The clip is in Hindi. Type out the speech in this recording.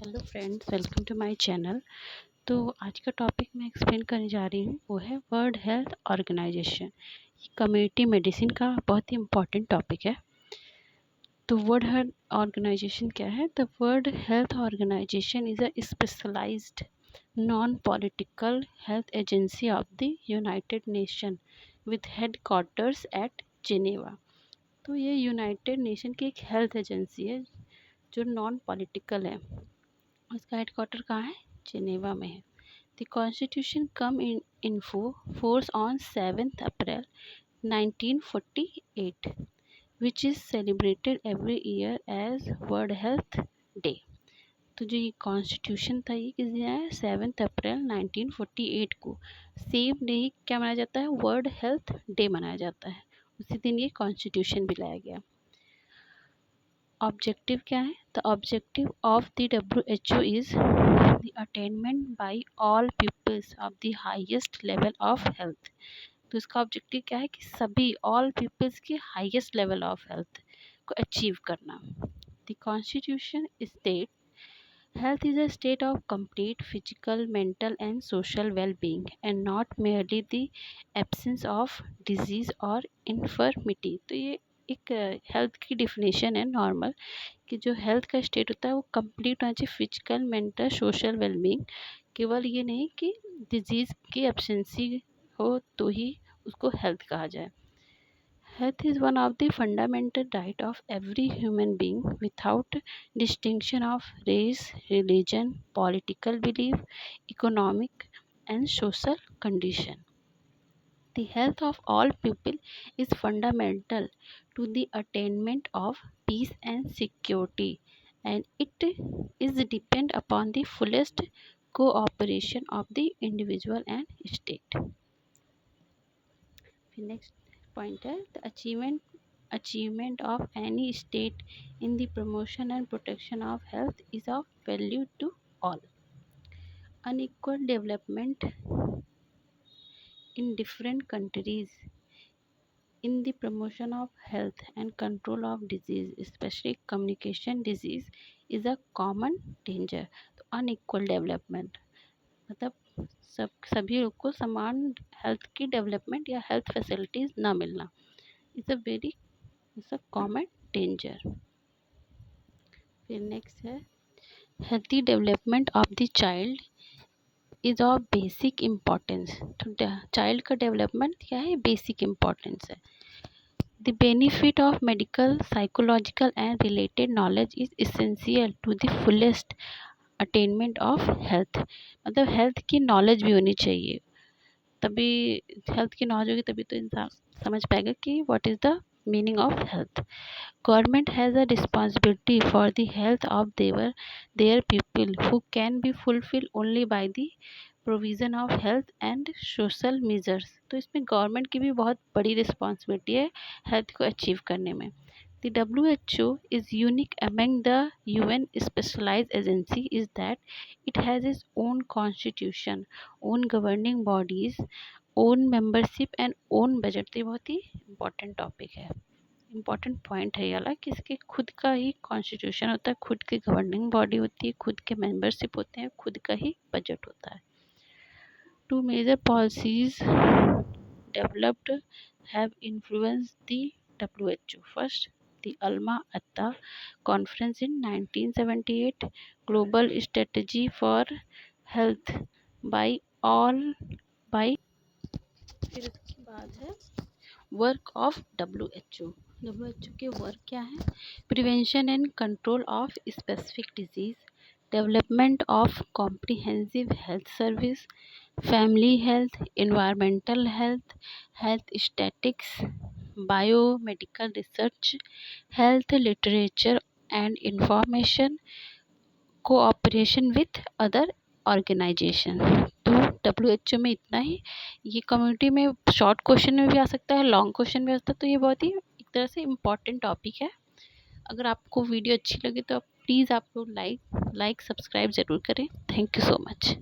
Hello friends, welcome to my channel. तो आज का टॉपिक मैं एक्सप्लेन करने जा रही हूँ वो है वर्ल्ड हेल्थ ऑर्गेनाइजेशन। ये कम्युनिटी मेडिसिन का बहुत ही इम्पोर्टेंट टॉपिक है। तो वर्ल्ड हेल्थ ऑर्गेनाइजेशन क्या है? The World Health Organisation is a specialised non political health agency of the United Nation with headquarters at Geneva. तो ये यूनाइटेड नेशन की एक हेल्थ एजेंसी है जो नॉन पॉलिटिकल है। उसका हेडक्वार्टर कहाँ है? जिनेवा में है। The constitution come in force on 7 April 1948 which is celebrated every year as World Health Day. तो जो ये कॉन्स्टिट्यूशन था ये किस दिन आया? 7 अप्रैल 1948 को। सेम डे ही क्या मनाया जाता है? वर्ल्ड हेल्थ डे मनाया जाता है। उसी दिन ये कॉन्स्टिट्यूशन भी लाया गया। ऑब्जेक्टिव क्या है? The objective of the WHO is the attainment by all peoples of the highest level of health. तो इसका ऑब्जेक्टिव क्या है कि सभी ऑल पीपल्स के हाईएस्ट लेवल ऑफ हेल्थ को अचीव करना। The constitution state health is a state of complete physical, mental and social well-being and not merely the absence of disease or infirmity। तो ये एक हेल्थ की डिफिनेशन है नॉर्मल कि जो हेल्थ का स्टेट होता है वो कंप्लीट होना चाहिए, फिजिकल, मेंटल, सोशल वेलबींग। केवल ये नहीं कि डिजीज़ की एब्सेंसी हो तो ही उसको हेल्थ कहा जाए। Health is one of the fundamental right of every human being without distinction of race, religion, political belief, economic and social condition. The health of all people is fundamental to the attainment of peace and security, and it is depend upon the fullest cooperation of the individual and state. Next point है the achievement of any state in the promotion and protection of health is of value to all. Unequal development in different countries in the promotion of health and control of disease, especially communication disease, is a common danger. तो unequal development मतलब सभी लोग को समान हेल्थ की डेवलपमेंट या हेल्थ फैसिलिटीज़ ना मिलना इज़ अ कॉमन डेंजर। फिर नेक्स्ट है healthy development of the child is of basic importance. तो चाइल्ड का डेवलपमेंट क्या है? बेसिक इम्पोर्टेंस है। The benefit of medical, psychological and related knowledge is essential to the fullest attainment of health. मतलब हेल्थ की नॉलेज भी होनी चाहिए, तभी हेल्थ की नॉलेज होगी तभी तो इंसान समझ पाएगा कि what is the meaning of health. Government has a responsibility for the health of their people who can be fulfilled only by the provision of health and social measures। तो इसमें गवर्नमेंट की भी बहुत बड़ी रिस्पॉन्सिबिलिटी है हेल्थ को अचीव करने में। The WHO is unique among the UN specialized agency is that it has its own constitution, own governing bodies, own membership and own budget। तो ये बहुत ही इम्पोर्टेंट टॉपिक है, इम्पॉर्टेंट पॉइंट है ये वाला कि इसके खुद का ही कॉन्स्टिट्यूशन होता है, खुद की गवर्निंग बॉडी होती है, खुद के मेंबरशिप होते हैं, खुद का ही बजट होता है। Two major policies developed have influenced the WHO। First the Alma Ata conference in 1978 global strategy for health by all by. फिर उसके बाद है वर्क ऑफ WHO के वर्क क्या है? Prevention and control of specific disease, development of comprehensive health service, family health, environmental health, health statics, biomedical research, health literature and information, cooperation with other organization. तो WHO में इतना ही। ये कम्युनिटी में शॉर्ट क्वेश्चन में भी आ सकता है, लॉन्ग क्वेश्चन में आ सकता है, तो ये बहुत ही एक तरह से इम्पॉर्टेंट टॉपिक है। अगर आपको वीडियो अच्छी लगे तो प्लीज़ आप लोग लाइक सब्सक्राइब ज़रूर करें। Thank you so much.